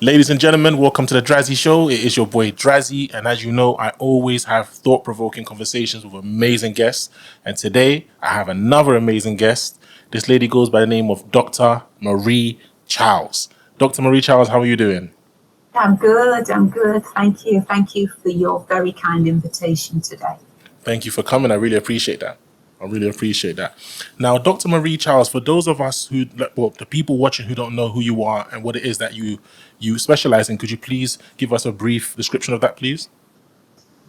Ladies and gentlemen, welcome to the Drazzy Show. It is your boy Drazzy, and as you know, I always have thought-provoking conversations with amazing guests. And today, I have another amazing guest. This lady goes by the name of Dr. Marie Charles. Dr. Marie Charles, how are you doing? I'm good. I'm good. Thank you. Thank you for your very kind invitation today. Thank you for coming. I really appreciate that. I really appreciate that. Now, Dr. Marie Charles, for those of us the people watching who don't know who you are and what it is that you specialize in, could you please give us a brief description of that, please?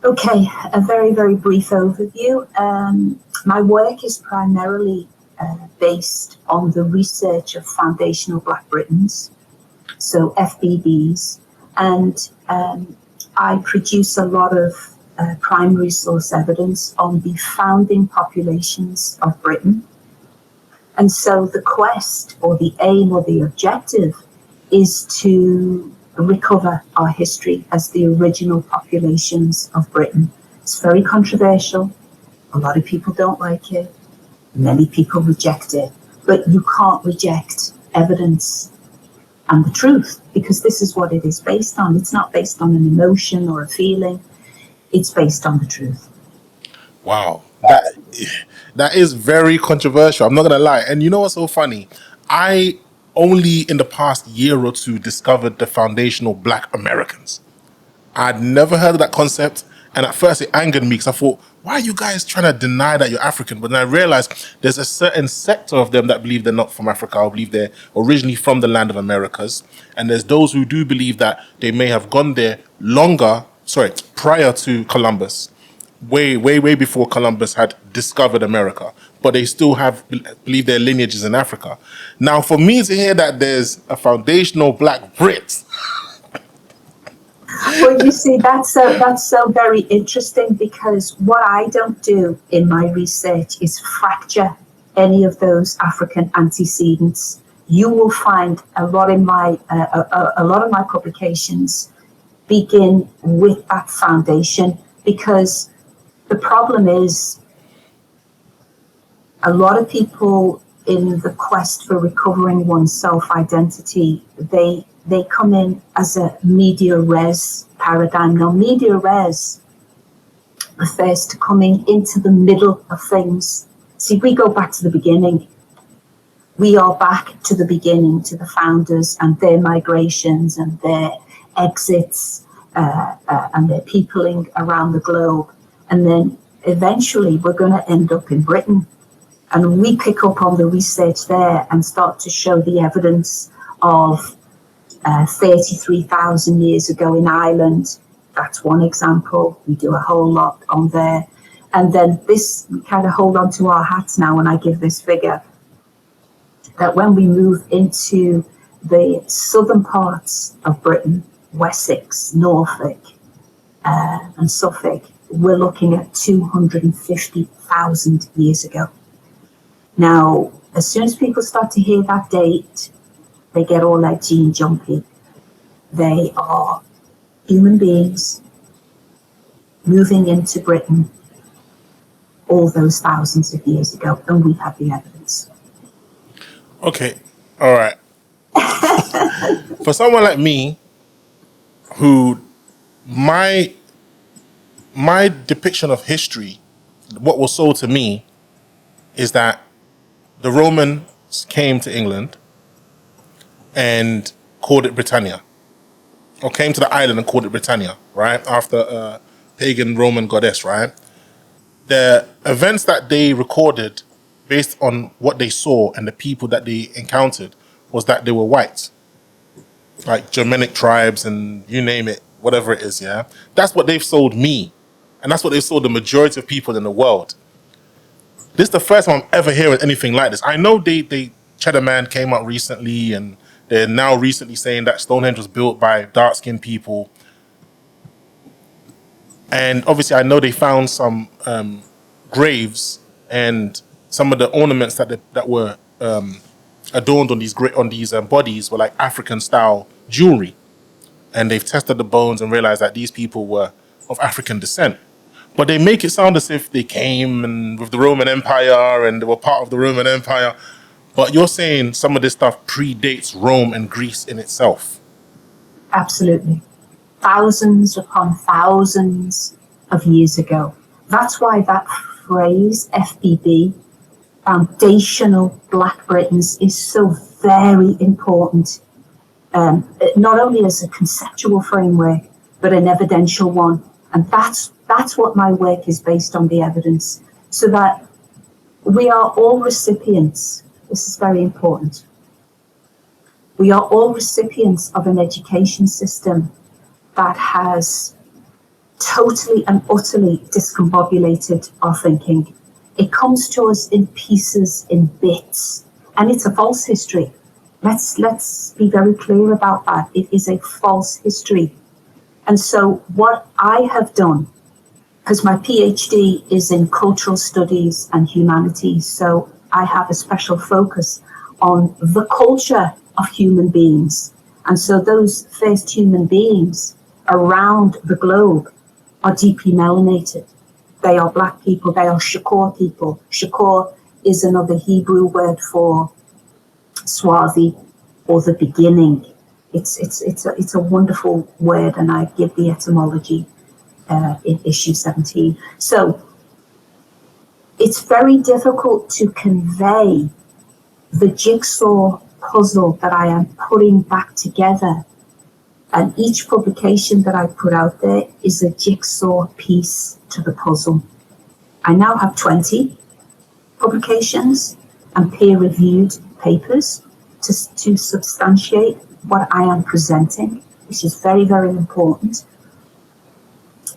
Okay, a very, very brief overview. My work is primarily based on the research of foundational Black Britons, so FBBs, and I produce a lot of primary source evidence on the founding populations of Britain. And so the quest or the aim or the objective is to recover our history as the original populations of Britain. It's very controversial. A lot of people don't like it. Many people reject it. But you can't reject evidence and the truth, because this is what it is based on. It's not based on an emotion or a feeling. It's based on the truth. Wow. That is very controversial. I'm not gonna lie. And you know what's so funny? I only in the past year or two discovered the foundational Black Americans. I'd never heard of that concept, and at first it angered me because I thought, why are you guys trying to deny that you're African? But then I realized there's a certain sector of them that believe they're not from Africa, or believe they're originally from the land of Americas. And there's those who do believe that they may have gone there prior to Columbus, way before Columbus had discovered America, but they still believe their lineage is in Africa. Now, for me to hear that there's a foundational Black Brit. Well, you see, that's so very interesting, because what I don't do in my research is fracture any of those African antecedents. You will find a lot of my publications begin with that foundation, because the problem is a lot of people in the quest for recovering one's self-identity, they come in as a media res paradigm. Now, media res refers to coming into the middle of things. See, we go back to the beginning. We are back to the beginning, to the founders and their migrations and their exits and their peopling around the globe. And then eventually we're going to end up in Britain. And we pick up on the research there and start to show the evidence of 33,000 years ago in Ireland. That's one example. We do a whole lot on there. And then this, we kind of hold on to our hats now when I give this figure, that when we move into the southern parts of Britain, Wessex, Norfolk, and Suffolk, we're looking at 250,000 years ago. Now, as soon as people start to hear that date, they get all edgy and jumpy. They are human beings moving into Britain all those thousands of years ago, and we have the evidence. Okay, all right. For someone like me, who my depiction of history, what was sold to me, is that the Romans came to England and called it Britannia, or came to the island and called it Britannia, right? After a pagan Roman goddess, right? The events that they recorded based on what they saw and the people that they encountered was that they were white, like Germanic tribes and you name it, whatever it is, yeah? That's what they've sold me. And that's what they've sold the majority of people in the world. This is the first time I'm ever hearing anything like this. I know they Cheddar Man came out recently, and they're now recently saying that Stonehenge was built by dark-skinned people. And obviously I know they found some graves, and some of the ornaments that were adorned on these bodies were like African-style jewelry. And they've tested the bones and realized that these people were of African descent. But they make it sound as if they came and with the Roman Empire and they were part of the Roman Empire. But you're saying some of this stuff predates Rome and Greece in itself. Absolutely. Thousands upon thousands of years ago. That's why that phrase, FBB, foundational Black Britons, is so very important, not only as a conceptual framework, but an evidential one. And that's what my work is based on, the evidence, so that we are all recipients. This is very important. We are all recipients of an education system that has totally and utterly discombobulated our thinking. It comes to us in pieces, in bits, and it's a false history. Let's be very clear about that. It is a false history. And so what I have done, because my PhD is in cultural studies and humanities, so I have a special focus on the culture of human beings. And so those first human beings around the globe are deeply melanated. They are Black people, they are Shakur people. Shakur is another Hebrew word for Swazi, or the beginning. It's a wonderful word, and I give the etymology in issue 17. So it's very difficult to convey the jigsaw puzzle that I am putting back together. And each publication that I put out there is a jigsaw piece to the puzzle. I now have 20 publications and peer-reviewed papers to substantiate what I am presenting, which is very, very important.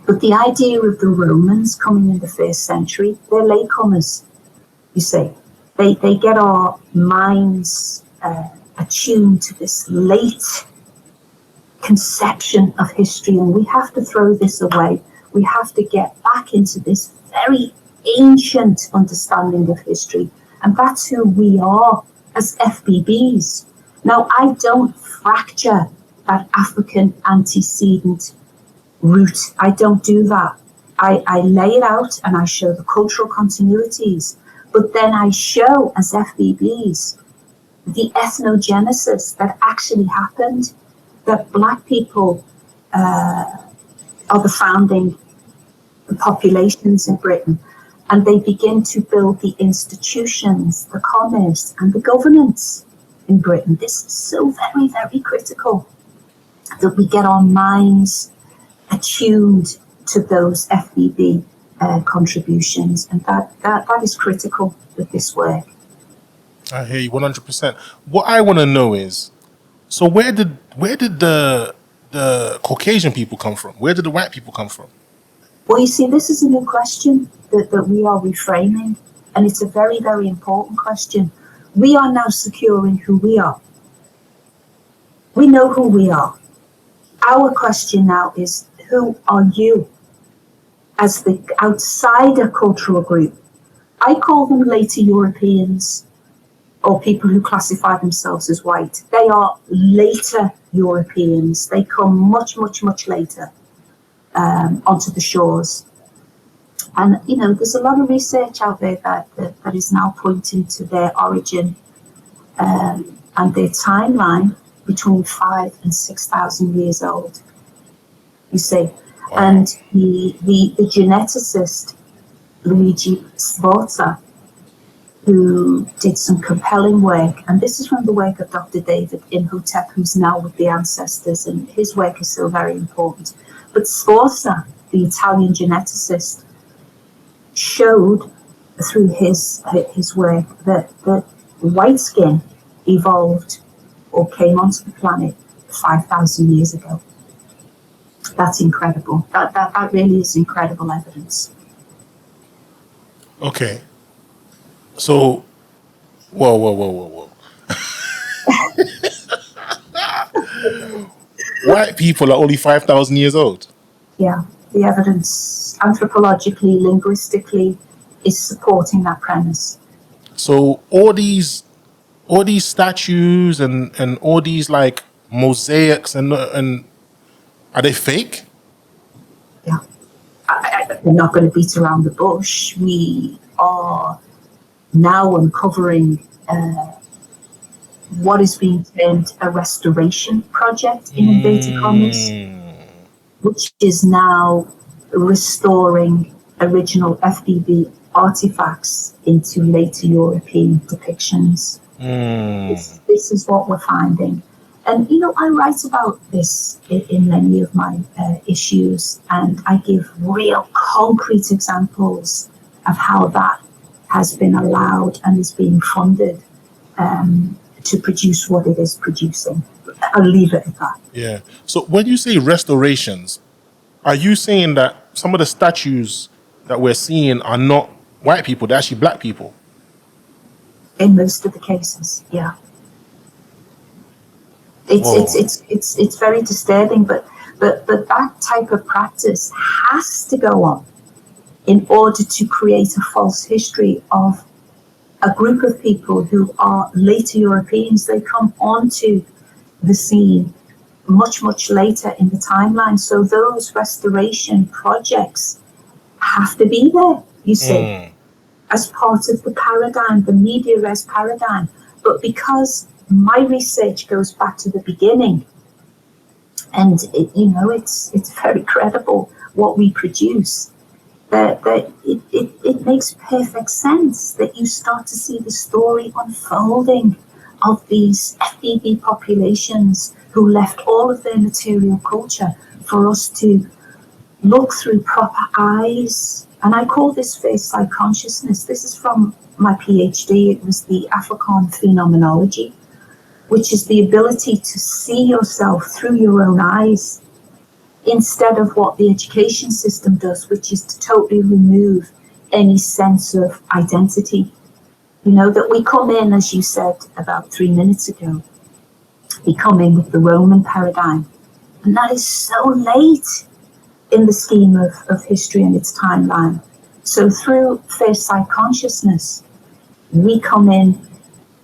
But the idea of the Romans coming in the 1st century, they're latecomers, you see. They get our minds attuned to this late conception of history, and we have to throw this away. We have to get back into this very ancient understanding of history, and that's who we are as FBBs. Now, I don't fracture that African antecedent root. I don't do that. I lay it out and I show the cultural continuities, but then I show as FBBs the ethnogenesis that actually happened, that Black people are the founding populations in Britain, and they begin to build the institutions, the commerce, and the governance in Britain. This is so very, very critical, that we get our minds attuned to those FBB contributions, and that is critical with this work. I hear you 100%. What I want to know is, so where did the Caucasian people come from? Where did the white people come from? Well, you see, this is a new question that we are reframing, and it's a very, very important question. We are now securing who we are. We know who we are. Our question now is, who are you as the outsider cultural group? I call them later Europeans, or people who classify themselves as white. They are later Europeans. They come much, much, much later onto the shores. And, you know, there's a lot of research out there that is now pointing to their origin and their timeline between 5,000 and 6,000 years old, you see. Wow. And the geneticist, Luigi Sforza, who did some compelling work, and this is from the work of Dr. David Imhotep, who's now with the Ancestors, and his work is so very important. But Sforza, the Italian geneticist, showed through his work that white skin evolved or came onto the planet 5,000 years ago. That's incredible. That really is incredible evidence. Okay. So, whoa. White people are only 5,000 years old. Yeah, the evidence anthropologically, linguistically is supporting that premise. So all these statues and all these like mosaics and are they fake? Yeah, we're not going to beat around the bush. We are now uncovering what is being termed a restoration project in inverted commas, which is now restoring original FBB artifacts into later European depictions. This is what we're finding. And, you know, I write about this in many of my issues, and I give real concrete examples of how that has been allowed and is being funded to produce what it is producing. I'll leave it at that. Yeah. So when you say restorations, are you saying that some of the statues that we're seeing are not white people, they're actually black people? In most of the cases, yeah. It's very disturbing, but that type of practice has to go on in order to create a false history of a group of people who are later Europeans. They come onto the scene much, much later in the timeline. So those restoration projects have to be there, you see, as part of the paradigm, the media res paradigm. But because my research goes back to the beginning, and it's very credible what we produce, that it makes perfect sense that you start to see the story unfolding of these FBB populations who left all of their material culture for us to look through proper eyes. And I call this face-side consciousness. This is from my PhD. It was the Afrikaans phenomenology, which is the ability to see yourself through your own eyes, instead of what the education system does, which is to totally remove any sense of identity. You know, that we come in, as you said about 3 minutes ago, we come in with the Roman paradigm. And that is so late in the scheme of history and its timeline. So through first sight consciousness, we come in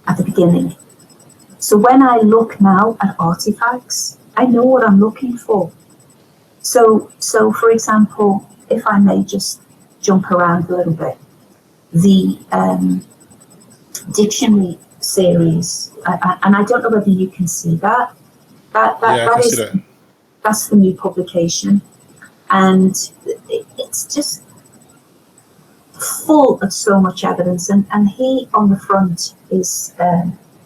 at the beginning. So when I look now at artifacts, I know what I'm looking for. So for example, if I may just jump around a little bit, the dictionary series, and I don't know whether you can see that. That's the new publication, and it's just full of so much evidence. And he on the front is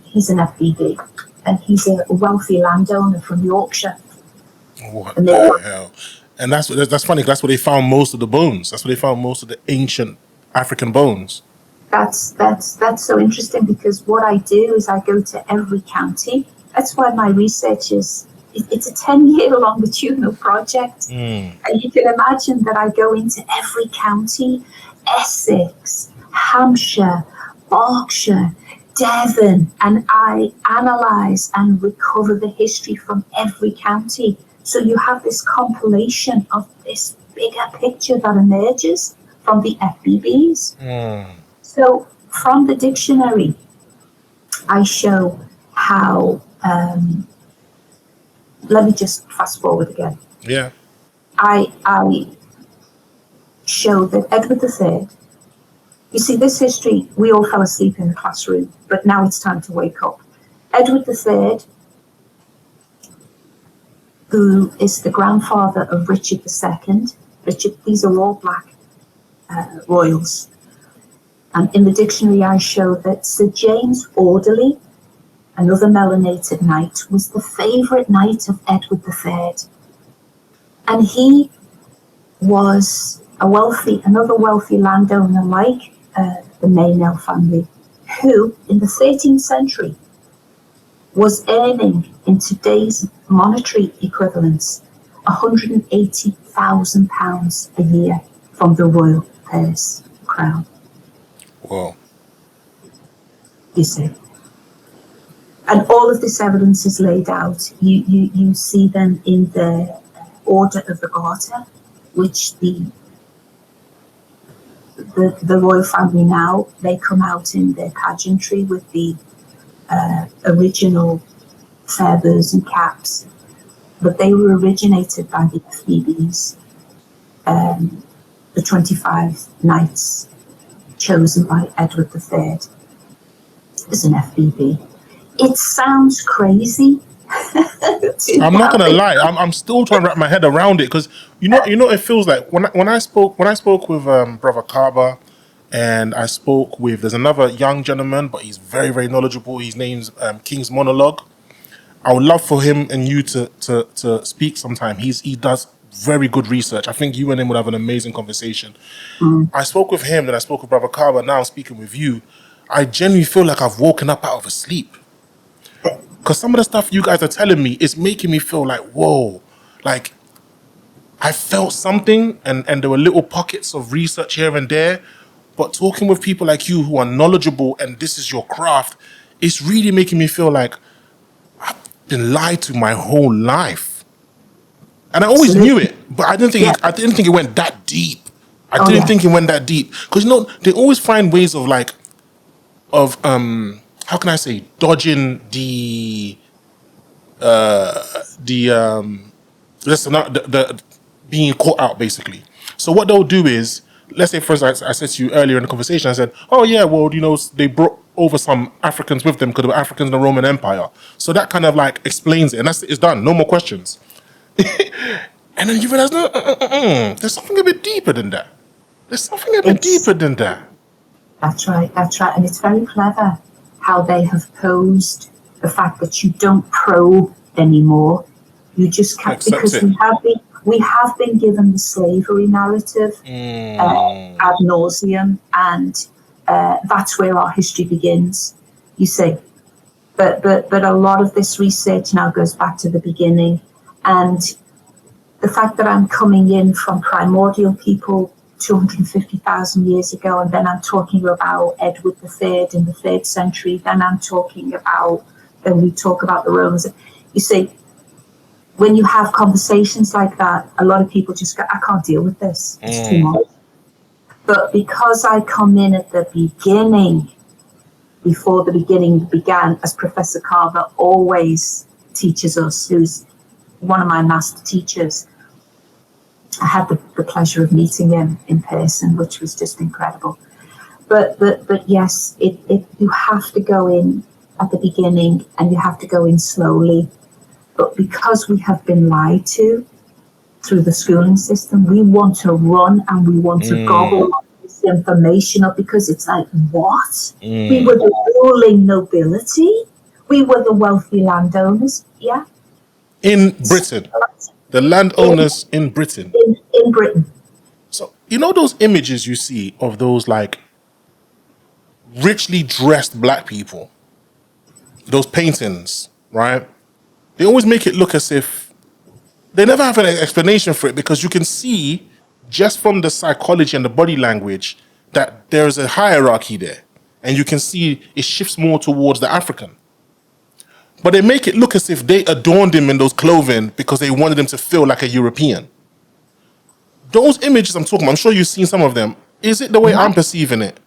he's an FBB, and he's a wealthy landowner from Yorkshire. What the hell? And that's funny. That's where they found most of the bones. That's where they found most of the ancient African bones. That's so interesting, because what I do is I go to every county. That's why my research is, it's a 10-year longitudinal project. And you can imagine that I go into every county, Essex, Hampshire, Berkshire, Devon, and I analyze and recover the history from every county. So you have this compilation of this bigger picture that emerges from the FBBs. So from the dictionary, I show how, let me just fast forward again. Yeah. I show that Edward III, you see, this history, we all fell asleep in the classroom, but now it's time to wake up. Edward III, who is the grandfather of Richard II. These are all black royals. And in the dictionary, I show that Sir James Auderley, another melanated knight, was the favourite knight of Edward III. And he was another wealthy landowner like the Meynell family, who in the 13th century was earning, in today's monetary equivalents, £180,000 a year from the royal purse crown. Whoa. You see. And all of this evidence is laid out. You see them in the Order of the Garter, which the royal family now, they come out in their pageantry with the original feathers and caps, but they were originated by the FBBs, the 25 knights chosen by Edward III as an FBB. It sounds crazy. I'm not gonna lie. I'm still trying to wrap my head around it because it feels like when I spoke with brother Kaba, and I spoke with there's another young gentleman, but he's very very knowledgeable. His name's King's Monologue. I would love for him and you to speak sometime. He does very good research. I think you and him would have an amazing conversation. I spoke with him, then I spoke with brother Kaba. Now I'm speaking with you. I genuinely feel like I've woken up out of a sleep. Because some of the stuff you guys are telling me is making me feel like, whoa, like I felt something and there were little pockets of research here and there. But talking with people like you who are knowledgeable and this is your craft, it's really making me feel like I've been lied to my whole life. And I always knew it, but I didn't think it went that deep. I didn't think it went that deep. Because they always find ways of how can I say, dodging the being caught out basically. So what they'll do is, let's say, for instance, I said to you earlier in the conversation, I said, oh yeah, well, they brought over some Africans with them because they were Africans in the Roman Empire. So that kind of like explains it, and it's done. No more questions. And then you realize, no, there's something a bit deeper than that. There's something a bit deeper than that. That's right. And it's very clever how they have posed the fact that you don't probe anymore. You just can't, because we have been given the slavery narrative ad nauseum, and that's where our history begins. You see, but a lot of this research now goes back to the beginning, and the fact that I'm coming in from primordial people 250,000 years ago, and then I'm talking about Edward III in the 3rd century, then we talk about the Romans. You see, when you have conversations like that, a lot of people just go, I can't deal with this, it's too much. But because I come in at the beginning, before the beginning began, as Professor Carver always teaches us, who's one of my master teachers, I had the pleasure of meeting him in person, which was just incredible. But yes, you have to go in at the beginning and you have to go in slowly. But because we have been lied to through the schooling system, we want to run and we want to gobble up this information up, because it's like, what? We were the ruling nobility? We were the wealthy landowners? Yeah. In Britain. The landowners in Britain. In Britain. So, those images you see of those like richly dressed black people, those paintings, right? They always make it look as if they never have an explanation for it, because you can see just from the psychology and the body language that there's a hierarchy there. And you can see it shifts more towards the African. But they make it look as if they adorned him in those clothing because they wanted him to feel like a European. Those images I'm talking about, I'm sure you've seen some of them. Is it the way I'm perceiving it?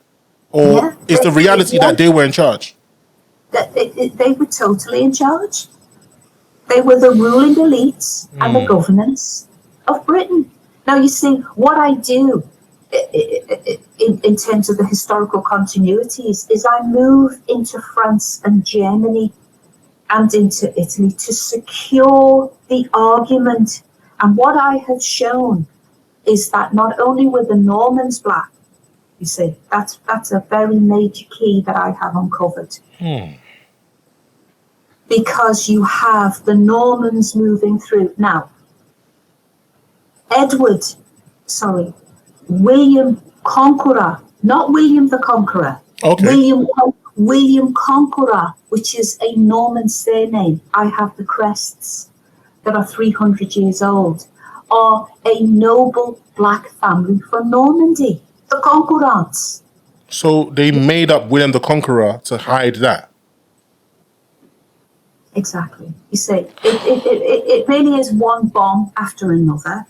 Or is the reality that they were in charge? They were totally in charge. They were the ruling elites and the governance of Britain. Now, you see, what I do in terms of the historical continuities is I move into France and Germany and into Italy to secure the argument. And what I have shown is that not only were the Normans black, you see, that's a very major key that I have uncovered. Because you have the Normans moving through. Now, William Conqueror, not William the Conqueror. Okay. William Conqueror, which is a Norman surname. I have the crests that are 300 years old, are a noble black family from Normandy, the Conquerants. So they made up William the Conqueror to hide that. Exactly. You see, it really is one bomb after another.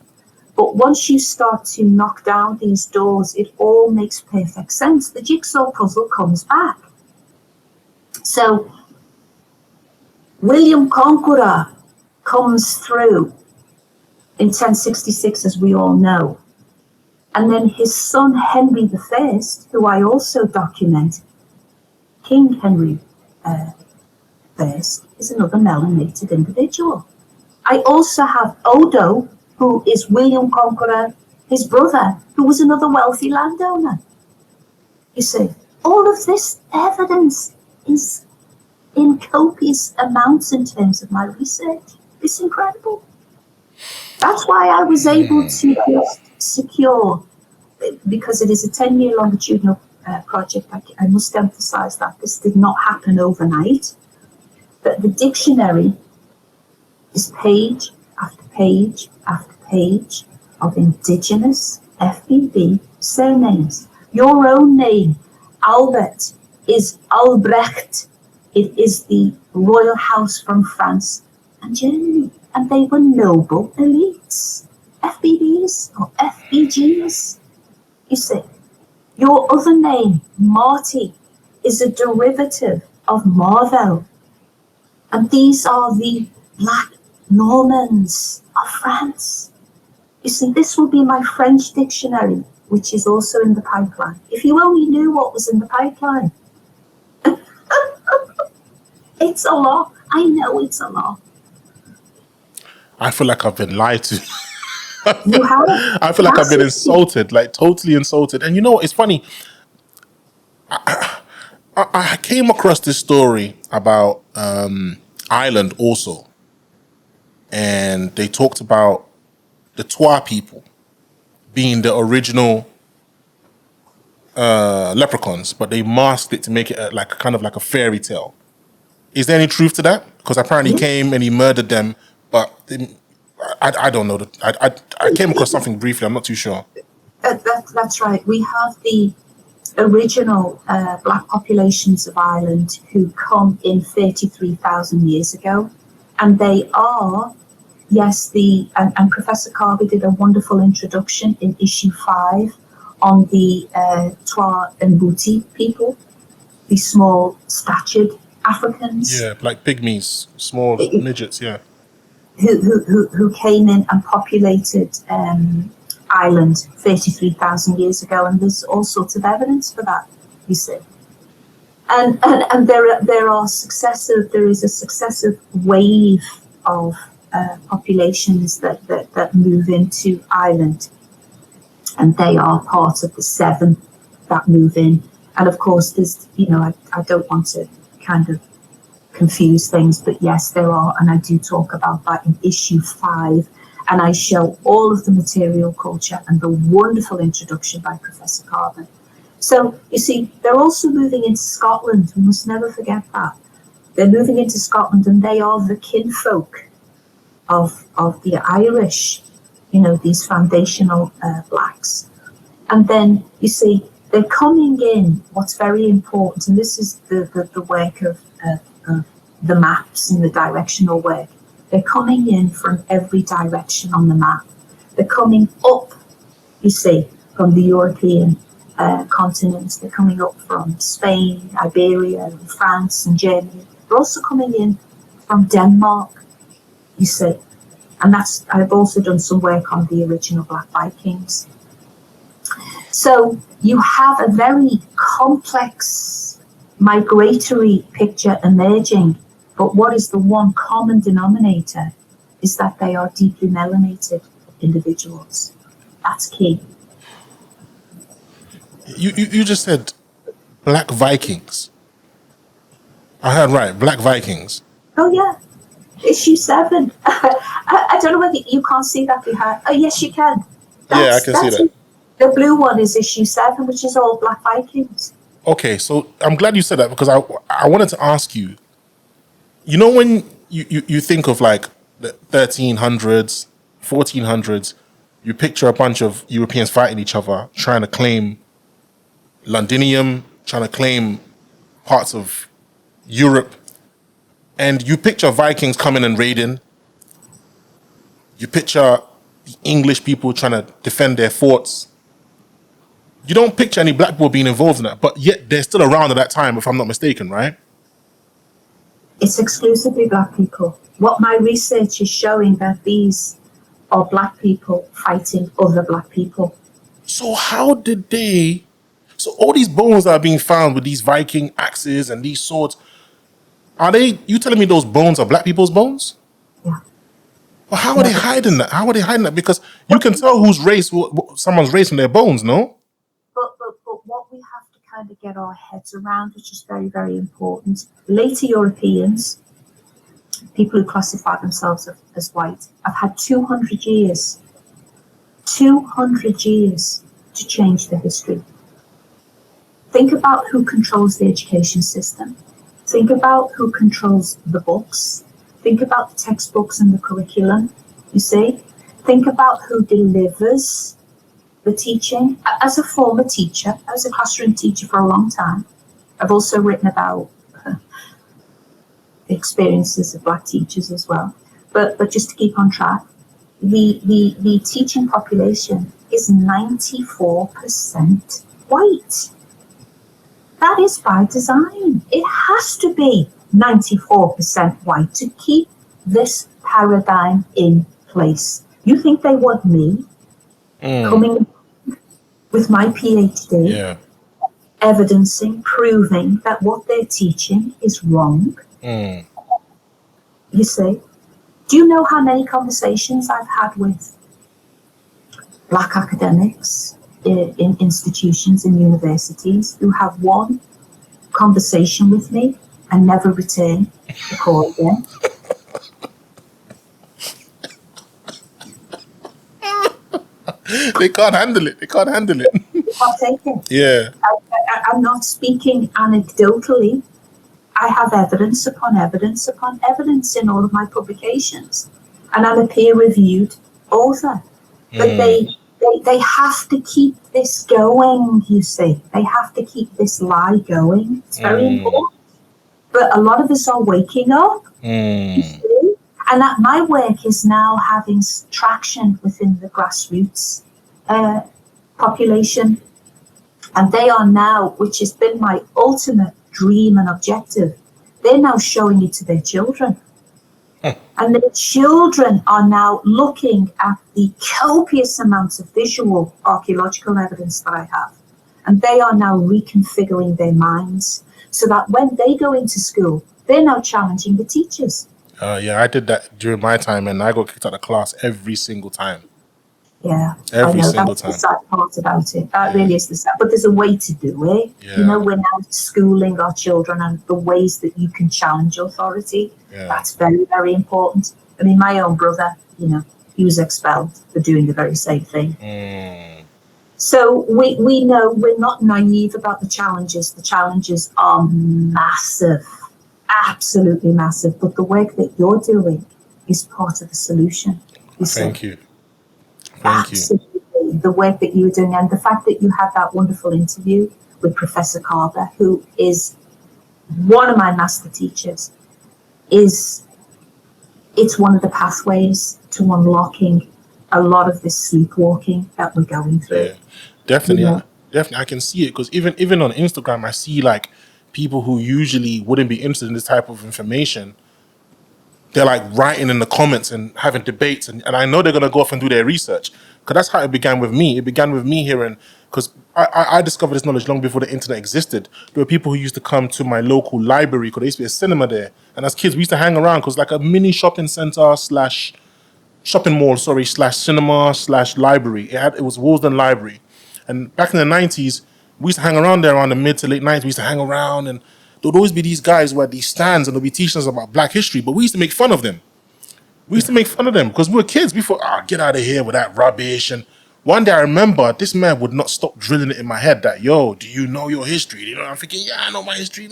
But once you start to knock down these doors, it all makes perfect sense. The jigsaw puzzle comes back. So William Conqueror comes through in 1066, as we all know. And then his son Henry I, who I also document, King Henry first is another melanated individual. I also have Odo, who is William Conqueror, his brother, who was another wealthy landowner. You see, all of this evidence is in copious amounts in terms of my research. It's incredible. That's why I was able to secure, because it is a 10-year longitudinal project, I must emphasize that this did not happen overnight, but the dictionary is page after page after page of indigenous FBB surnames. Your own name, Albert, is Albrecht. It is the royal house from France and Germany, and they were noble elites, FBBs or FBGs. You see, your other name, Marty, is a derivative of Marvel, and these are the Black Normans of France. You see, this will be my French dictionary, which is also in the pipeline. If you only knew what was in the pipeline. It's a lot. I know it's a lot. I feel like I've been lied to. You have. I feel like I've been insulted, like totally insulted. And you know what? It's funny. I came across this story about Ireland also. And they talked about the Twa people being the original leprechauns, but they masked it to make it like kind of like a fairy tale. Is there any truth to that? Because apparently he came and he murdered them, but I don't know. I came across something briefly. I'm not too sure. That's right. We have the original black populations of Ireland who come in 33,000 years ago, and they are, yes, and Professor Carby did a wonderful introduction in issue 5 on the Twa and Mbuti people, the small statured Africans. Yeah, like pygmies, small midgets, yeah. Who came in and populated Ireland 33,000 years ago, and there's all sorts of evidence for that, you see. And there is a successive wave of populations that move into Ireland, and they are part of the 7 that move in. And of course, there's, I don't want to kind of confuse things, but yes, there are, and I do talk about that in issue 5, and I show all of the material culture and the wonderful introduction by Professor Carver. So you see, they're also moving into Scotland. We must never forget that. They're moving into Scotland, and they are the kinfolk of the Irish, these foundational blacks. And then you see, they're coming in, what's very important, and this is the work of the maps and the directional work. They're coming in from every direction on the map. They're coming up, you see, from the European continents. They're coming up from Spain, Iberia, and France, and Germany. They're also coming in from Denmark, you see. And I've also done some work on the original Black Vikings. So you have a very complex migratory picture emerging, but what is the one common denominator is that they are deeply melanated individuals. That's key. You just said Black Vikings. I heard right, Black Vikings. Oh yeah, issue 7. I don't know whether you can't see that behind. Oh yes, you can. I can see that. The blue one is issue 7, which is all Black Vikings. Okay, so I'm glad you said that, because I wanted to ask you, when you think of like the 1300s, 1400s, you picture a bunch of Europeans fighting each other, trying to claim Londinium, trying to claim parts of Europe, and you picture Vikings coming and raiding. You picture the English people trying to defend their forts. You don't picture any black people being involved in that, but yet they're still around at that time, if I'm not mistaken, right? It's exclusively black people. What my research is showing that these are black people fighting other black people. So how did so all these bones that are being found with these Viking axes and these swords, Are they? You telling me those bones are black people's bones? Yeah. Well, how are Yeah, they hiding that? How are they hiding that? Because you can tell someone's race from their bones, no? but what we have to kind of get our heads around, which is very, very important, later Europeans, people who classify themselves as white, have had 200 years to change the history. Think about who controls the education system. Think about who controls the books. Think about the textbooks and the curriculum, you see. Think about who delivers the teaching. As a former teacher, I was a classroom teacher for a long time. I've also written about the experiences of black teachers as well. But just to keep on track, the teaching population is 94% white. That is by design. It has to be 94% white to keep this paradigm in place. You think they want me coming with my PhD, evidencing, proving that what they're teaching is wrong? You see? Do you know how many conversations I've had with black academics in institutions, in universities, who have one conversation with me and never return the call again? They can't handle it. I'll take it. Yeah. I'm not speaking anecdotally. I have evidence upon evidence upon evidence in all of my publications, and I'm a peer-reviewed author. But they have to keep this going, you see. They have to keep this lie going. It's very important. But a lot of us are waking up, you see. And that my work is now having traction within the grassroots population. And they are now, which has been my ultimate dream and objective, they're now showing it to their children. And the children are now looking at the copious amounts of visual archaeological evidence that I have. And they are now reconfiguring their minds so that when they go into school, they're now challenging the teachers. Yeah, I did that during my time, and I got kicked out of class every single time. Yeah, Every I know single that's time. the sad part about it. That really is the sad. But there's a way to do it. Yeah. You know, we're now schooling our children and the ways that you can challenge authority. Yeah. That's very, very important. I mean, my own brother, you know, he was expelled for doing the very same thing. So we know we're not naive about the challenges. The challenges are massive, absolutely massive. But the work that you're doing is part of the solution. Thank you. Absolutely. The work that you were doing, and the fact that you had that wonderful interview with Professor Carver, who is one of my master teachers, it's one of the pathways to unlocking a lot of this sleepwalking that we're going through. Yeah, definitely. Definitely, I can see it because even on Instagram, I see like people who usually wouldn't be interested in this type of information. They're like writing in the comments and having debates, and I know they're gonna go off and do their research because that's how it began with me. It began with me hearing, because I discovered this knowledge long before the internet existed. There were people who used to come to my local library because there used to be a cinema there, and as kids we used to hang around because like a mini shopping center slash shopping mall, slash cinema slash library. It was Woolsden Library, and back in the 90s we used to hang around there around the mid to late 90s. We used to hang around, and there would always be these guys who had these stands and they'll be teaching us about Black history, but we used to make fun of them. We used to make fun of them because we were kids. We thought, get out of here with that rubbish. And one day I remember this man would not stop drilling it in my head that, yo, do you know your history? You know, I'm thinking, yeah, I know my history.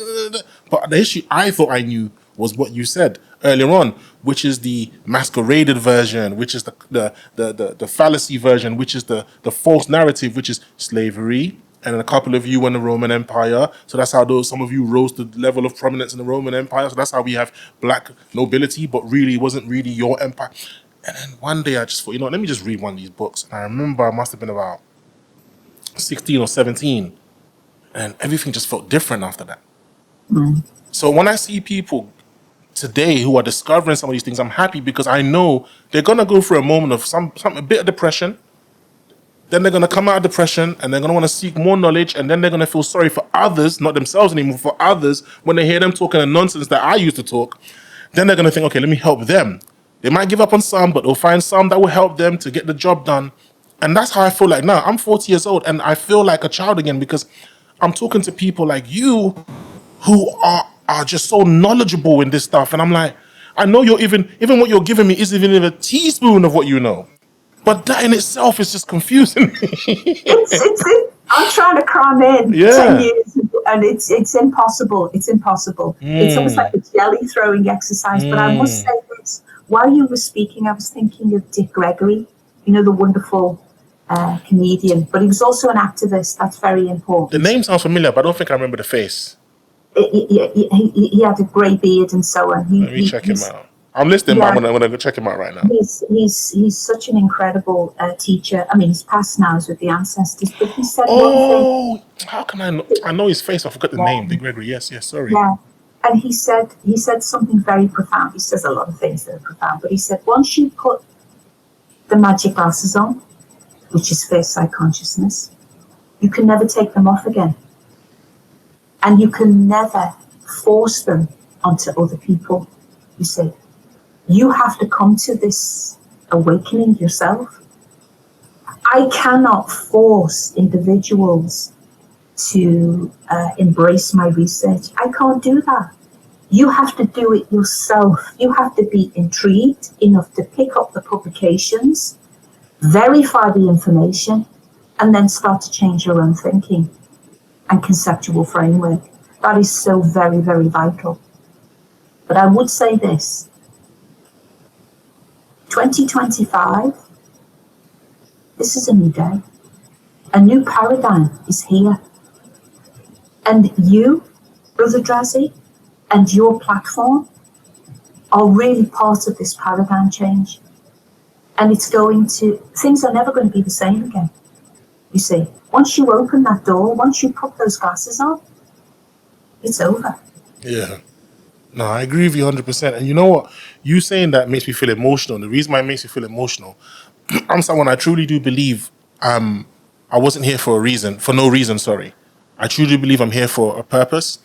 But the history I thought I knew was what you said earlier on, which is the masqueraded version, which is the fallacy version, which is the false narrative, which is slavery. And a couple of you won the Roman Empire. So that's how some of you rose to the level of prominence in the Roman Empire. So that's how we have black nobility, but really it wasn't really your empire. And then one day I just thought, let me just read one of these books. And I remember I must have been about 16 or 17. And everything just felt different after that. So when I see people today who are discovering some of these things, I'm happy because I know they're going to go through a moment of a bit of depression. then they're going to come out of depression and they're going to want to seek more knowledge, and then they're going to feel sorry for others, not themselves anymore, for others, when they hear them talking the nonsense that I used to talk. Then they're going to think, okay, let me help them. They might give up on some, but they'll find some that will help them to get the job done. And that's how I feel like now. I'm 40 years old and I feel like a child again, because I'm talking to people like you who are just so knowledgeable in this stuff. And I'm like, I know you're even what you're giving me isn't even a teaspoon of what you know. But that in itself is just confusing me. I'm trying to cram in 10 years, and it's impossible. It's impossible. It's almost like a jelly throwing exercise. But I must say this: while you were speaking, I was thinking of Dick Gregory, you know, the wonderful comedian. But he was also an activist. That's very important. The name sounds familiar, but I don't think I remember the face. He had a grey beard and so on. Let me check him out. I'm listening, but I'm gonna go check him out right now. He's such an incredible teacher. I mean, he's passed now, he's with the ancestors, but he said how can I know? I know his face. I forgot the name. Dick Gregory. Yes. Sorry. Yeah, and he said something very profound. He says a lot of things that are profound, but he said once you put the magic glasses on, which is first sight consciousness, you can never take them off again, and you can never force them onto other people. You see. You have to come to this awakening yourself. I cannot force individuals to embrace my research. I can't do that. You have to do it yourself. You have to be intrigued enough to pick up the publications, verify the information, and then start to change your own thinking and conceptual framework. That is so very, very vital. But I would say this. 2025, this is a new day. A new paradigm is here. And you, Brother Drazzy, and your platform are really part of this paradigm change. And things are never going to be the same again. You see, once you open that door, once you put those glasses on, it's over. Yeah. No, I agree with you 100%. And you know what? You saying that makes me feel emotional. And the reason why it makes me feel emotional, I'm someone I truly do believe I wasn't here for no reason, sorry. I truly believe I'm here for a purpose.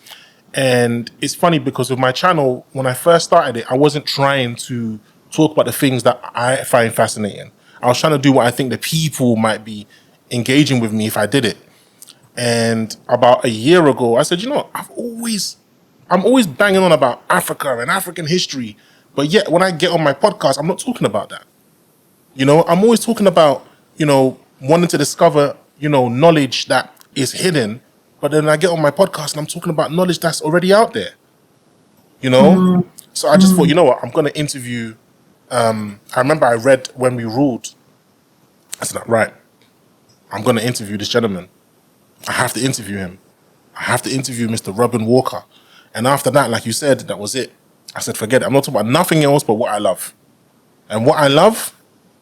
And it's funny because with my channel, when I first started it, I wasn't trying to talk about the things that I find fascinating. I was trying to do what I think the people might be engaging with me if I did it. And about a year ago, I said, you know, I'm always banging on about Africa and African history, but yet when I get on my podcast, I'm not talking about that. You know, I'm always talking about, you know, wanting to discover, you know, knowledge that is hidden, but then I get on my podcast and I'm talking about knowledge that's already out there. You know? So I just thought, you know what, I'm going to interview, I remember I read When We Ruled. I said, right, I'm going to interview this gentleman. I have to interview him. I have to interview Mr. Robin Walker. And after that, like you said, that was it. I said, forget it. I'm not talking about nothing else but what I love. And what I love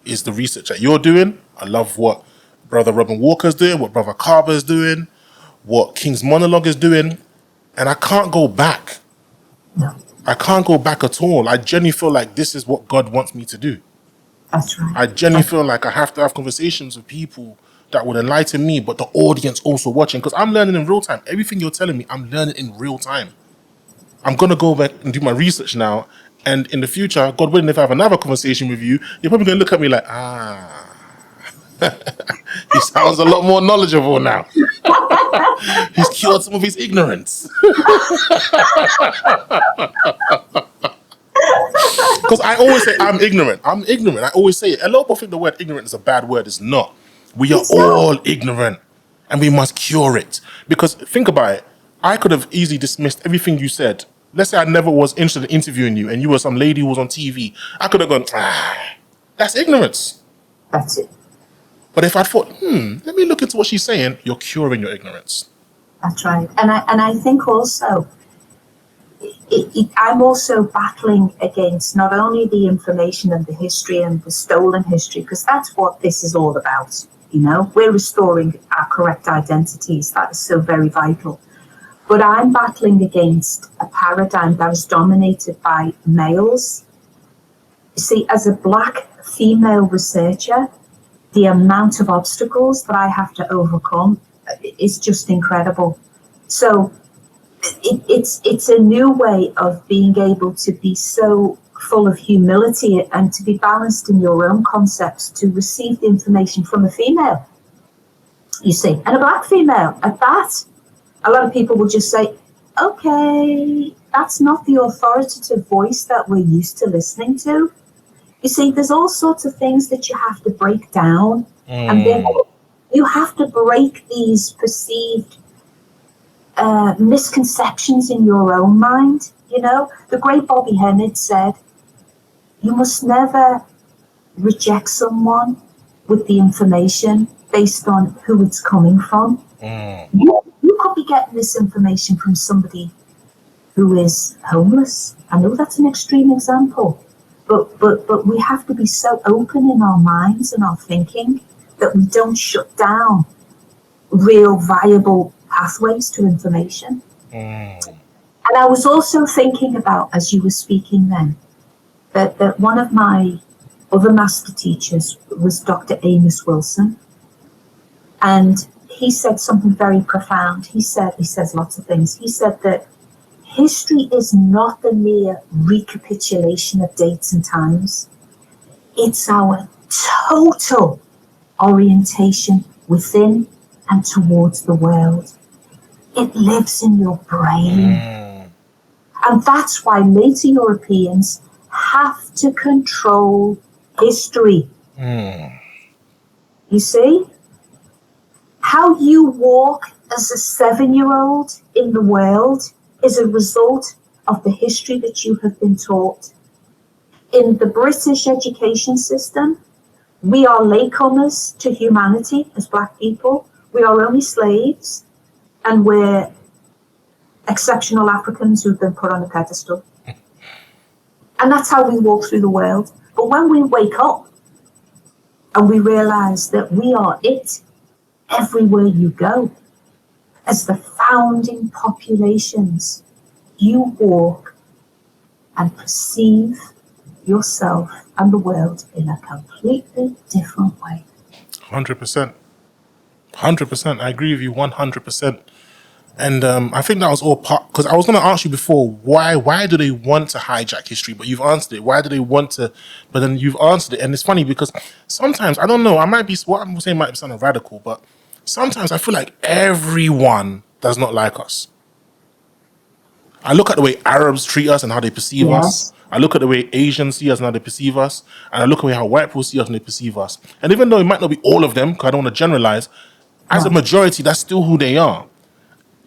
is the research that you're doing. I love what Brother Robin Walker's doing, what Brother Carver's doing, what King's Monologue is doing. And I can't go back. No. I can't go back at all. I genuinely feel like this is what God wants me to do. That's right. I genuinely feel like I have to have conversations with people that would enlighten me, but the audience also watching. Because I'm learning in real time. Everything you're telling me, I'm learning in real time. I'm going to go back and do my research now. And in the future, God willing, if I have another conversation with you, you're probably going to look at me like, he sounds a lot more knowledgeable now. He's cured some of his ignorance. Because I always say, I'm ignorant. I always say it. A lot of people think the word ignorant is a bad word. It's not. We are all ignorant. And we must cure it. Because think about it. I could have easily dismissed everything you said. Let's say I never was interested in interviewing you and you were some lady who was on TV. I could have gone, that's ignorance. That's it. But if I thought, let me look into what she's saying, you're curing your ignorance. That's right. And I think also, I'm also battling against not only the information and the history and the stolen history, because that's what this is all about. You know, we're restoring our correct identities. That is so very vital. But I'm battling against a paradigm that is dominated by males. You see, as a black female researcher, the amount of obstacles that I have to overcome is just incredible. So it's a new way of being able to be so full of humility and to be balanced in your own concepts, to receive the information from a female, you see, and a black female at that. A lot of people will just say, okay, that's not the authoritative voice that we're used to listening to. You see, there's all sorts of things that you have to break down, and then you have to break these perceived misconceptions in your own mind. You know, the great Bobby Hemmett said, you must never reject someone with the information based on who it's coming from. You could be getting this information from somebody who is homeless. I know that's an extreme example, but we have to be so open in our minds and our thinking that we don't shut down real viable pathways to information. And I was also thinking about, as you were speaking then, that one of my other master teachers was Dr. Amos Wilson. And he said something very profound. He says lots of things. He said that history is not the mere recapitulation of dates and times. It's our total orientation within and towards the world. It lives in your brain. And that's why later Europeans have to control history. You see? How you walk as a 7-year-old in the world is a result of the history that you have been taught. In the British education system, we are latecomers to humanity as black people. We are only slaves, and we're exceptional Africans who've been put on a pedestal. And that's how we walk through the world. But when we wake up and we realize that we are it everywhere you go, as the founding populations, you walk and perceive yourself and the world in a completely different way. 100%. 100%. I agree with you 100%. And I think that was all part, because I was going to ask you before, why do they want to hijack history? But you've answered it. Why do they want to? But then you've answered it. And it's funny because sometimes, I don't know, what I'm saying might be sounding radical, but sometimes I feel like everyone does not like us. I look at the way Arabs treat us and how they perceive us. I look at the way Asians see us and how they perceive us. And I look at the way how white people see us and they perceive us. And even though it might not be all of them, because I don't want to generalize, as a majority, that's still who they are.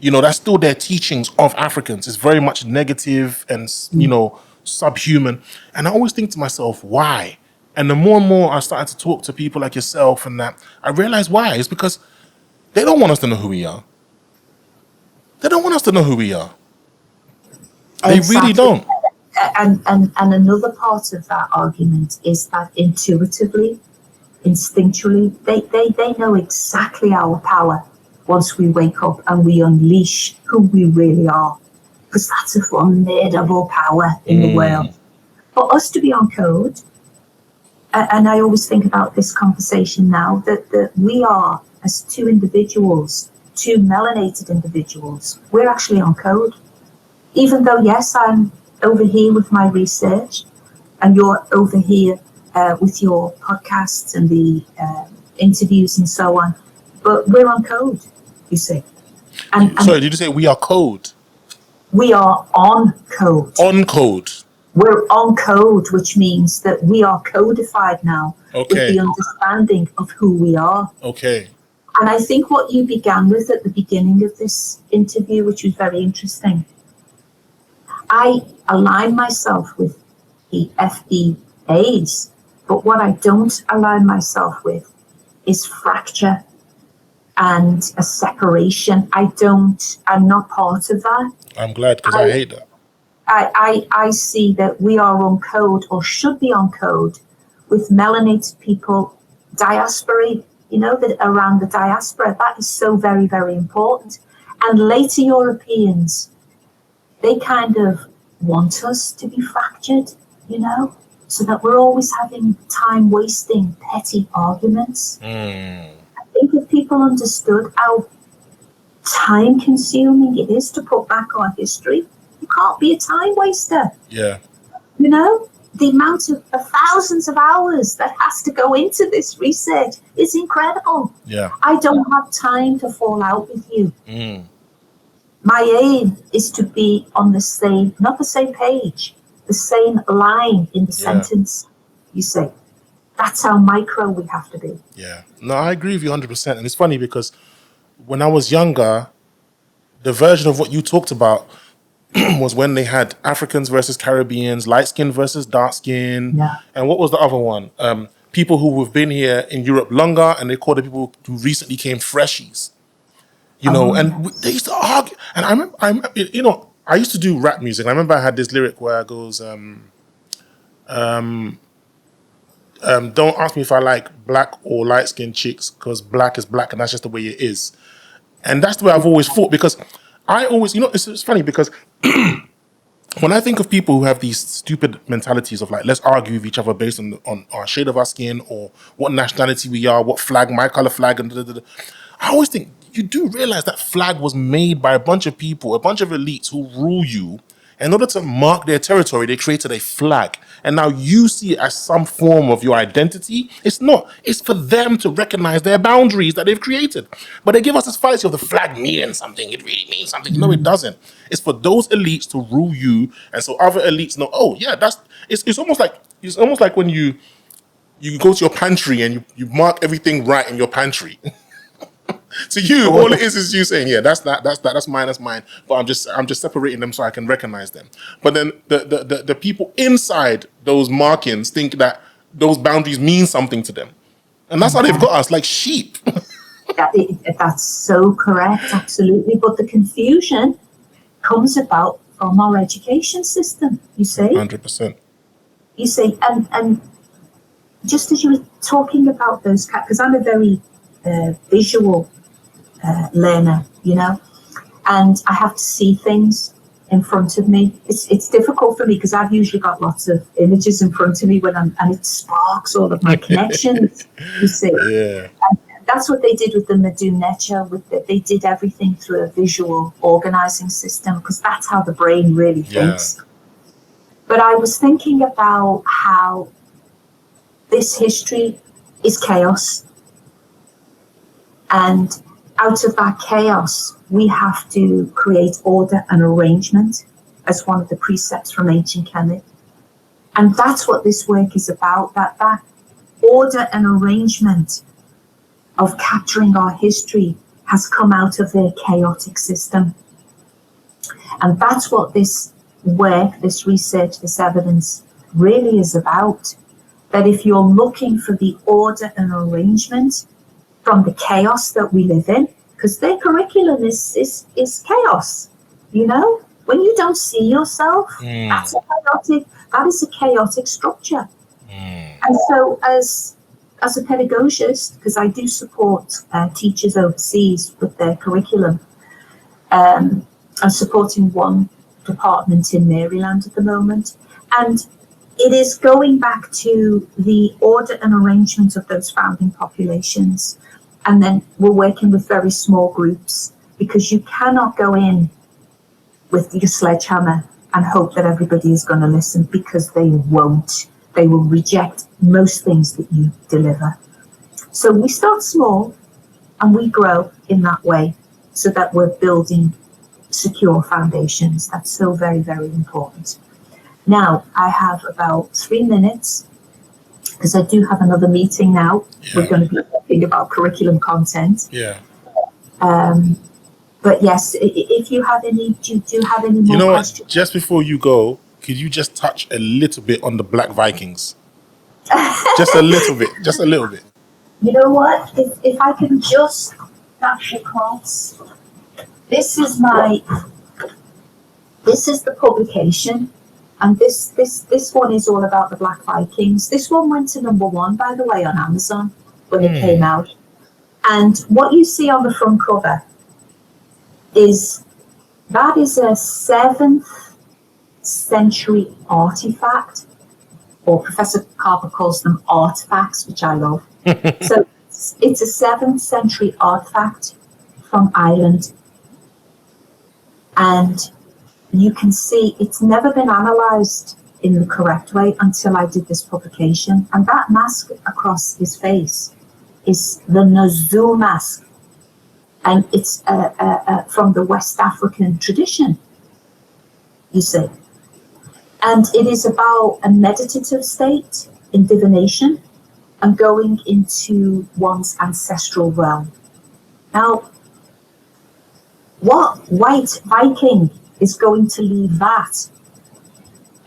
You know, that's still their teachings of Africans. It's very much negative and, you know, subhuman. And I always think to myself, why? And the more and more I started to talk to people like yourself and that, I realized why. It's because they don't want us to know who we are. They don't want us to know who we are. They really don't. And another part of that argument is that intuitively, instinctually, they know exactly our power once we wake up and we unleash who we really are. Because that's a formidable power in the world. For us to be on code, and I always think about this conversation now, that we are, as two individuals, two melanated individuals, we're actually on code. Even though, yes, I'm over here with my research, and you're over here with your podcasts and the interviews and so on, but we're on code, you see. And sorry, did you say we are code? We are on code. On code. We're on code, which means that we are codified now with the understanding of who we are. Okay. And I think what you began with at the beginning of this interview, which was very interesting, I align myself with the FBAs, but what I don't align myself with is fracture and a separation. I'm not part of that. I'm glad, because I hate that. I see that we are on code, or should be on code, with melanated people, diaspora, you know, that around the diaspora. That is so very, very important. And later Europeans, they kind of want us to be fractured, you know. so that we're always having time wasting petty arguments. I think if people understood how time consuming it is to put back our history, you can't be a time waster. Yeah. You know, the amount of thousands of hours that has to go into this research is incredible. Yeah. I don't have time to fall out with you. My aim is to be on the same, not the same page, the same line in the sentence, you say. That's how micro we have to be. Yeah. No, I agree with you 100%. And it's funny because when I was younger, the version of what you talked about was when they had Africans versus Caribbeans, light skin versus dark skin. Yeah. And what was the other one? People who have been here in Europe longer, and they call the people who recently came freshies. You know, they used to argue. And I remember, you know, I used to do rap music. I remember I had this lyric where it goes, don't ask me if I like black or light skinned chicks, because black is black and that's just the way it is. And that's the way I've always thought, because I always, you know, it's funny because when I think of people who have these stupid mentalities of like, let's argue with each other based on our shade of our skin or what nationality we are, what flag, my color flag, and I always think, you do realize that flag was made by a bunch of people, a bunch of elites who rule you. In order to mark their territory, they created a flag. And now you see it as some form of your identity. It's not. It's for them to recognize their boundaries that they've created. But they give us this fallacy of the flag meaning something. It really means something. No, it doesn't. It's for those elites to rule you. And so other elites know, oh, yeah, it's almost like when you go to your pantry and you mark everything right in your pantry. To you, all it is you saying, yeah, that's mine. But I'm just separating them so I can recognize them. But then the people inside those markings think that those boundaries mean something to them, and that's how they've got us like sheep. That's so correct, absolutely. But the confusion comes about from our education system. You see, 100%. You see, and just as you were talking about those, because I'm a very visual learner, you know, and I have to see things in front of me. It's difficult for me because I've usually got lots of images in front of me and it sparks all of my connections, you see. Yeah. And that's what they did with the Madhu Necha, they did everything through a visual organizing system, because that's how the brain really thinks. But I was thinking about how this history is chaos, and out of that chaos, we have to create order and arrangement as one of the precepts from ancient Kemet. And that's what this work is about, that order and arrangement of capturing our history has come out of their chaotic system. And that's what this work, this research, this evidence really is about. That if you're looking for the order and arrangement from the chaos that we live in, because their curriculum is chaos, you know? When you don't see yourself, that is a chaotic structure. And so as a pedagogist, because I do support teachers overseas with their curriculum, I'm supporting one department in Maryland at the moment, and it is going back to the order and arrangement of those founding populations. And then we're working with very small groups, because you cannot go in with your sledgehammer and hope that everybody is going to listen, because they won't. They will reject most things that you deliver. So we start small and we grow in that way, so that we're building secure foundations. That's so very, very important. Now, I have about 3 minutes, because I do have another meeting now. We're going to be talking about curriculum content. But yes, if you have any, do you have any more questions? What? Just before you go, could you just touch a little bit on the Black Vikings? Just a little bit. Just a little bit. You know what? If I can just dash across. This is the publication. And this one is all about the Black Vikings. This one went to #1, by the way, on Amazon when it came out. And what you see on the front cover is a 7th century artifact or Professor Carver calls them artifacts, which I love. So it's a 7th century artifact from Ireland. And you can see it's never been analysed in the correct way until I did this publication. And that mask across his face is the Nazu mask. And it's from the West African tradition, you see. And it is about a meditative state in divination and going into one's ancestral realm. Now, what white Viking is going to leave that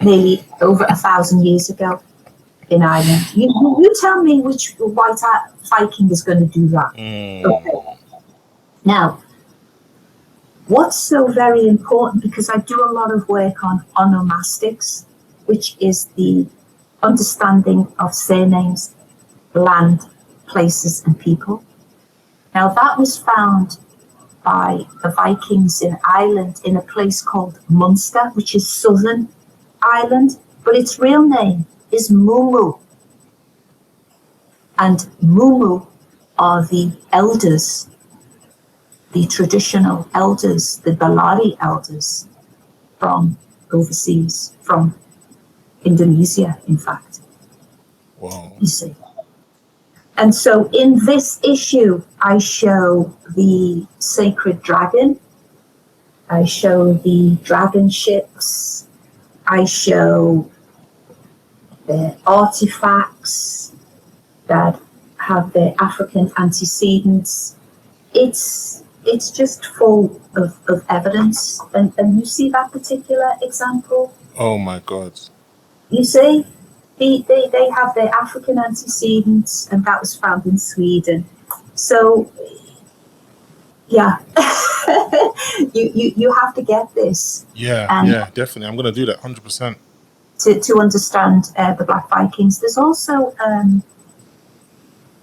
nearly over 1,000 years ago in Ireland? You tell me which white Viking is going to do that. Okay. Now, what's so very important, because I do a lot of work on onomastics, which is the understanding of surnames, land, places, and people. Now, that was found by the Vikings in Ireland in a place called Munster, which is southern Ireland, but its real name is Mumu. And Mumu are the elders, the traditional elders, the Balari elders from overseas, from Indonesia, in fact. Wow. You see. And so in this issue, I show the sacred dragon, I show the dragon ships, I show the artifacts that have their African antecedents. It's just full of evidence. And you see that particular example? Oh my God. You see? They have their African antecedents, and that was found in Sweden. So, yeah, you have to get this. Yeah, definitely. I'm going to do that 100%. To understand the Black Vikings. There's also,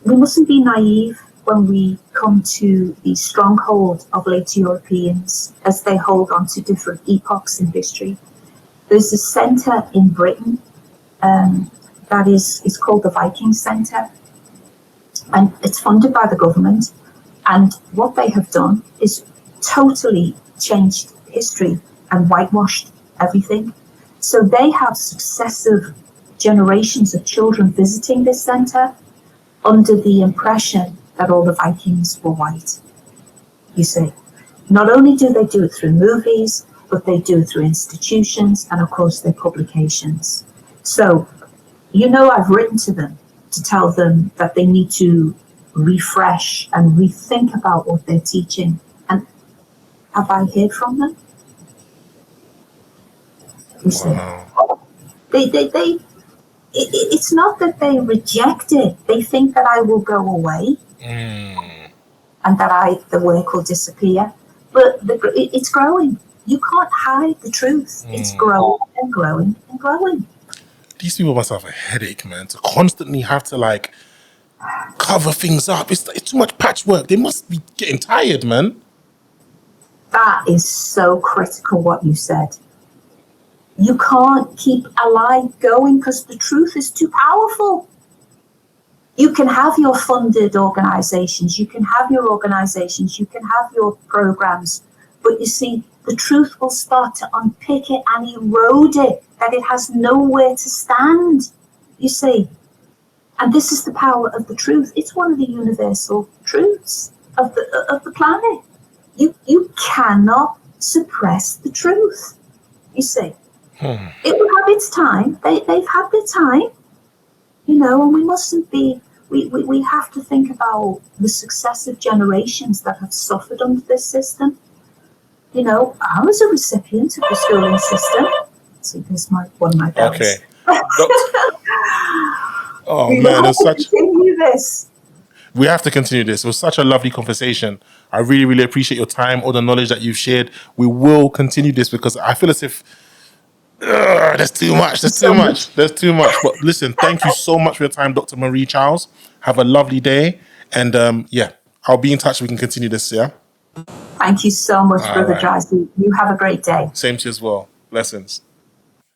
we mustn't be naive when we come to the stronghold of later Europeans as they hold on to different epochs in history. There's a centre in Britain that is called the Viking Centre, and it's funded by the government. And what they have done is totally changed history and whitewashed everything. So they have successive generations of children visiting this centre under the impression that all the Vikings were white. You see, not only do they do it through movies, but they do it through institutions and, of course, their publications. So, I've written to them to tell them that they need to refresh and rethink about what they're teaching. And have I heard from them? You see, it's not that they reject it. They think that I will go away and that the work will disappear. But it's growing. You can't hide the truth. It's growing and growing and growing. These people must have a headache, man, to constantly have to cover things up. It's too much patchwork. They must be getting tired, man. That is so critical what you said. You can't keep a lie going because the truth is too powerful. You can have your funded organizations, you can have your programs, but you see, the truth will start to unpick it and erode it, that it has nowhere to stand, you see. And this is the power of the truth. It's one of the universal truths of the planet. You cannot suppress the truth, you see. It will have its time. They've had their time, and we mustn't be, we have to think about the successive generations that have suffered under this system. I was a recipient of the schooling system. See, there's one of my bells. Okay. Oh, man, it's such... Continue this. We have to continue this. It was such a lovely conversation. I really, really appreciate your time, all the knowledge that you've shared. We will continue this because I feel as if there's too much. There's too much. But listen, thank you so much for your time, Dr. Marie Charles. Have a lovely day. And I'll be in touch. We can continue this, yeah? Thank you so much, Brother Drazzy. You have a great day. Same to you as well. Blessings.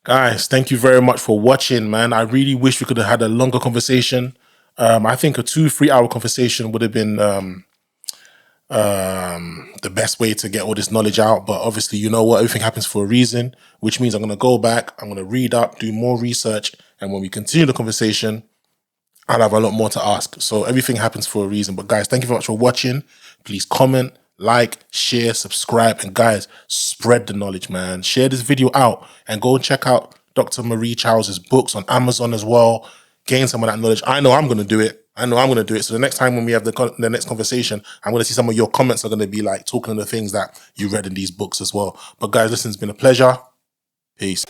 Guys, thank you very much for watching, man. I really wish we could have had a longer conversation. I think a 2-3 hour conversation would have been the best way to get all this knowledge out. But obviously, you know what? Everything happens for a reason, which means I'm going to go back, I'm going to read up, do more research. And when we continue the conversation, I'll have a lot more to ask. So everything happens for a reason. But guys, thank you very much for watching. Please comment, like, share, subscribe. And guys, spread the knowledge, man. Share this video out and go and check out Dr. Marie Charles's books on Amazon as well. Gain some of that knowledge. I know I'm going to do it. I know I'm going to do it. So the next time when we have the next conversation, I'm going to see some of your comments are going to be like talking to the things that you read in these books as well. But guys, listen, it's been a pleasure. Peace.